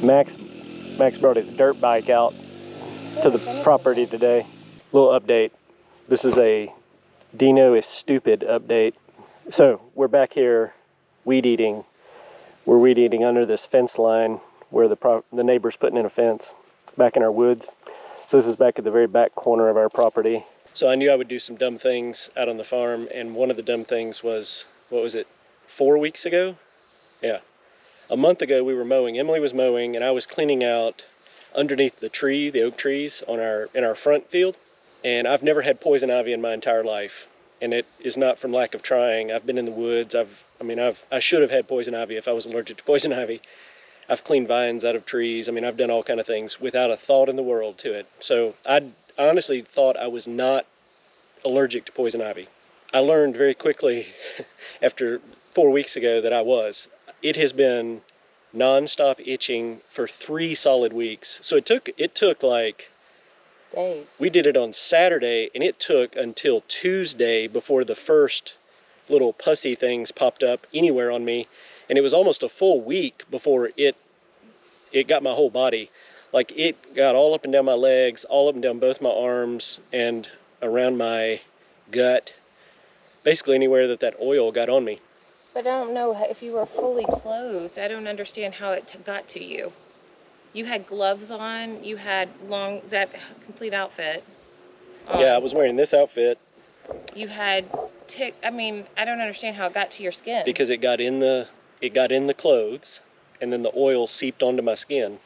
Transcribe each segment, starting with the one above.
Max brought his dirt bike out to the property today. Little update. This is a Dino is stupid update. So we're back here weed eating. We're weed eating under this fence line where the neighbor's putting in a fence back in our woods. So this is back at the very back corner of our property. So I knew I would do some dumb things out on the farm, and one of the dumb things was, what was it, 4 weeks ago? Yeah. A month ago we were mowing. Emily was mowing and I was cleaning out underneath the oak trees in our front field. And I've never had poison ivy in my entire life. And it is not from lack of trying. I've been in the woods. I should have had poison ivy if I was allergic to poison ivy. I've cleaned vines out of trees. I've done all kind of things without a thought in the world to it. So I honestly thought I was not allergic to poison ivy. I learned very quickly after 4 weeks ago that I was. It has been non-stop itching for 3 solid weeks. So it took like days. We did it on Saturday and it took until Tuesday before the first little pussy things popped up anywhere on me. And it was almost a full week before it got my whole body. Like it got all up and down my legs, all up and down both my arms and around my gut. Basically anywhere that oil got on me. But I don't know if you were fully clothed. I don't understand how it got to you. You had gloves on. You had that complete outfit. Yeah, I was wearing this outfit. You had I don't understand how it got to your skin. Because it got in the clothes, and then the oil seeped onto my skin.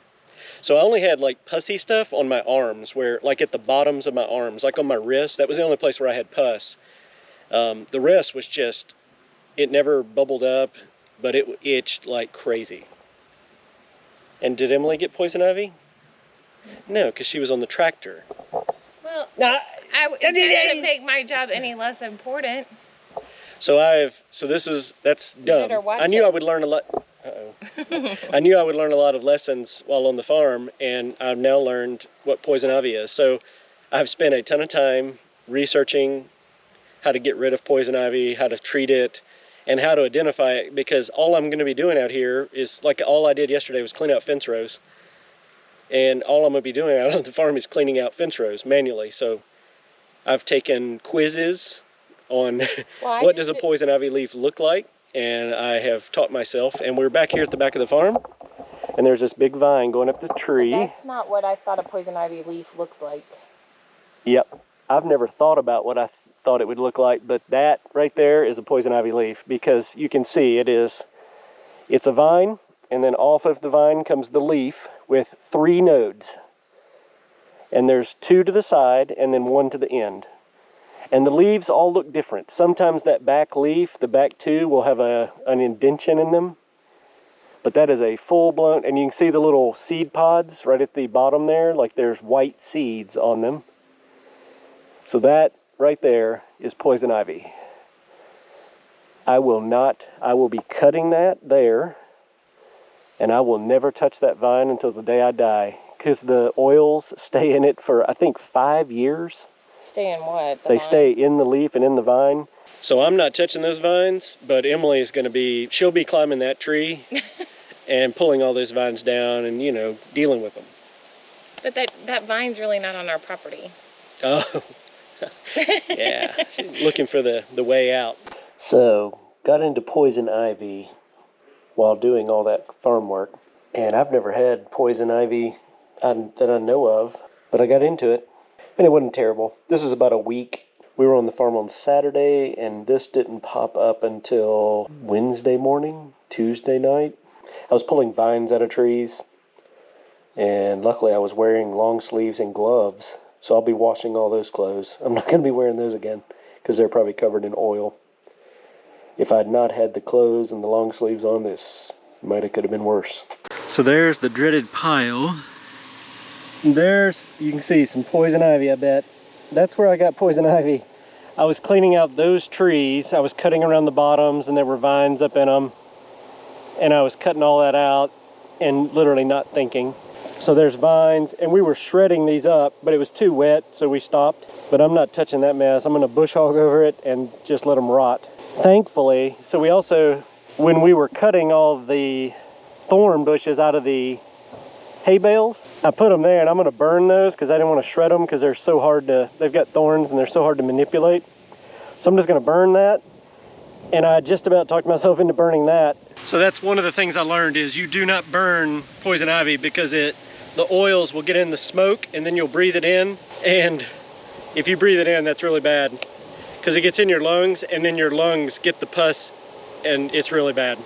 So I only had like pussy stuff on my arms, where like at the bottoms of my arms, like on my wrist. That was the only place where I had pus. The rest was just. It never bubbled up, but it itched like crazy. And did Emily get poison ivy? No, because she was on the tractor. Well, it doesn't make my job any less important. That's dumb. I knew I would learn a lot. I knew I would learn a lot of lessons while on the farm, and I've now learned what poison ivy is. So I've spent a ton of time researching how to get rid of poison ivy, how to treat it, and how to identify it, because all I'm going to be doing out here is, like all I did yesterday was clean out fence rows. And all I'm going to be doing out on the farm is cleaning out fence rows manually. So I've taken quizzes on what does a poison ivy leaf look like, and I have taught myself. And we're back here at the back of the farm, and there's this big vine going up the tree. But that's not what I thought a poison ivy leaf looked like. Yep. I've never thought about what I thought it would look like, but that right there is a poison ivy leaf, because you can see it's a vine, and then off of the vine comes the leaf with 3 nodes. And there's 2 to the side and then 1 to the end. And the leaves all look different. Sometimes that back leaf, the back 2, will have an indentation in them. But that is a full-blown, and you can see the little seed pods right at the bottom there, like there's white seeds on them. So that right there is poison ivy. I will be cutting that there, and I will never touch that vine until the day I die, because the oils stay in it for, I think, 5 years. Stay in what? They stay in the leaf and in the vine. So I'm not touching those vines, but Emily is she'll be climbing that tree and pulling all those vines down and, dealing with them. But that vine's really not on our property. Oh. Yeah, she's looking for the way out. So, got into poison ivy while doing all that farm work. And I've never had poison ivy that I know of, but I got into it, and it wasn't terrible. This is about a week. We were on the farm on Saturday, and this didn't pop up until Wednesday morning, Tuesday night. I was pulling vines out of trees, and luckily I was wearing long sleeves and gloves. So I'll be washing all those clothes. I'm not going to be wearing those again because they're probably covered in oil. If I had not had the clothes and the long sleeves on, this could have been worse. So there's the dreaded pile. And you can see some poison ivy, I bet. That's where I got poison ivy. I was cleaning out those trees. I was cutting around the bottoms, and there were vines up in them. And I was cutting all that out and literally not thinking. So there's vines, and we were shredding these up, but it was too wet, so we stopped. But I'm not touching that mess. I'm going to bush hog over it and just let them rot. Thankfully, so we also, when we were cutting all the thorn bushes out of the hay bales. I put them there, and I'm going to burn those because I didn't want to shred them because they're so hard to, they've got thorns and they're so hard to manipulate. So I'm just going to burn that, and I just about talked myself into burning that. So that's one of the things I learned is you do not burn poison ivy because the oils will get in the smoke and then you'll breathe it in, and if you breathe it in, that's really bad because it gets in your lungs and then your lungs get the pus and it's really bad.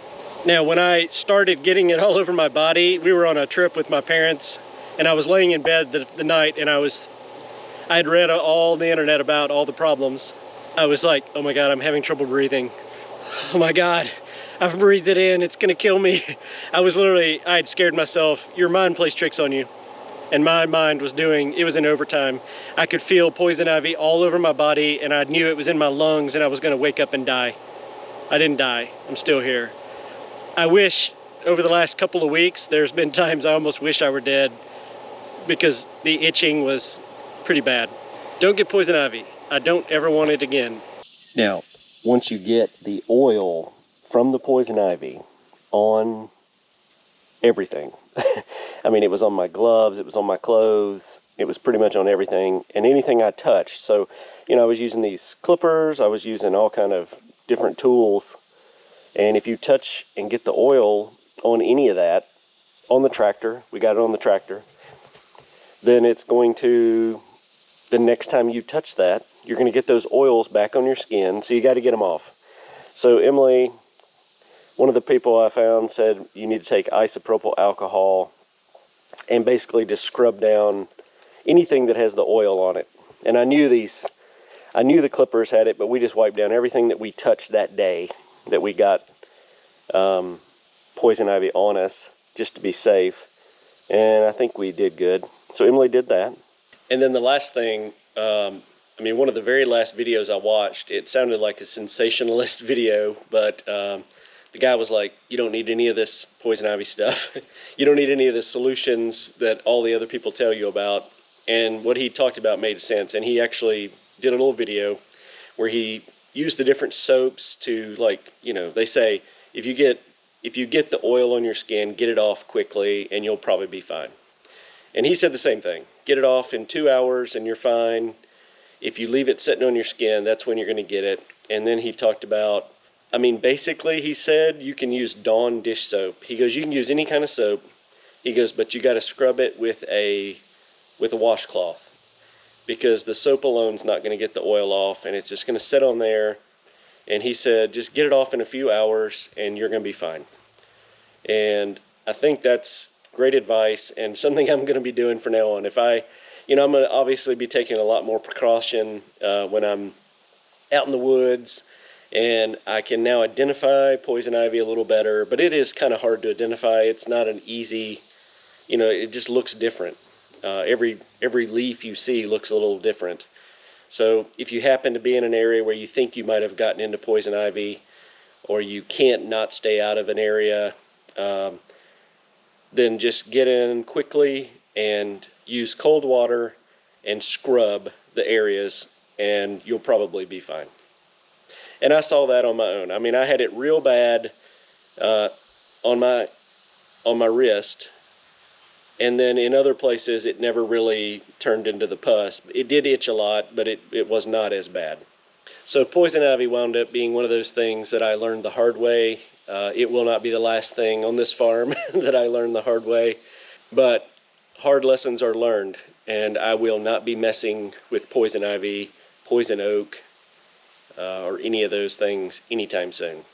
Now, when I started getting it all over my body, we were on a trip with my parents and I was laying in bed the night, and I had read all the internet about all the problems. I was like, oh my God, I'm having trouble breathing. Oh my God, I've breathed it in, it's gonna kill me. I had scared myself. Your mind plays tricks on you. And my mind was it was in overtime. I could feel poison ivy all over my body, and I knew it was in my lungs and I was gonna wake up and die. I didn't die, I'm still here. I wish over the last couple of weeks, there's been times I almost wish I were dead because the itching was pretty bad. Don't get poison ivy. I don't ever want it again. Now, once you get the oil from the poison ivy on everything, I mean, it was on my gloves, it was on my clothes, it was pretty much on everything and anything I touched. So, you know, I was using these clippers, I was using all kind of different tools. And if you touch and get the oil on any of that, on the tractor, we got it on the tractor, then it's going to, the next time you touch that, you're going to get those oils back on your skin, so you got to get them off. So Emily, one of the people I found, said you need to take isopropyl alcohol and basically just scrub down anything that has the oil on it. And I knew the clippers had it, but we just wiped down everything that we touched that day that we got poison ivy on us, just to be safe. And I think we did good. So Emily did that. And then the last thing, I mean, one of the very last videos I watched, it sounded like a sensationalist video, but the guy was like, you don't need any of this poison ivy stuff. You don't need any of the solutions that all the other people tell you about. And what he talked about made sense. And he actually did a little video where he used the different soaps to, like, you know, they say, if you get the oil on your skin, get it off quickly and you'll probably be fine. And he said the same thing. Get it off in 2 hours and you're fine. If you leave it sitting on your skin, that's when you're going to get it. And then he talked about, I mean, basically he said you can use Dawn dish soap. He goes, you can use any kind of soap. He goes, but you got to scrub it with a washcloth, because the soap alone's not going to get the oil off and it's just going to sit on there. And he said, just get it off in a few hours and you're going to be fine. And I think that's great advice and something I'm going to be doing from now on. If I'm going to obviously be taking a lot more precaution when I'm out in the woods, and I can now identify poison ivy a little better, but it is kind of hard to identify. It's not an easy, it just looks different. Every leaf you see looks a little different. So if you happen to be in an area where you think you might have gotten into poison ivy, or you can't not stay out of an area, then just get in quickly and use cold water and scrub the areas and you'll probably be fine. And I saw that on my own. I mean, I had it real bad on my wrist, and then in other places it never really turned into the pus. It did itch a lot, but it was not as bad. So poison ivy wound up being one of those things that I learned the hard way. It will not be the last thing on this farm that I learned the hard way, but hard lessons are learned, and I will not be messing with poison ivy, poison oak, or any of those things anytime soon.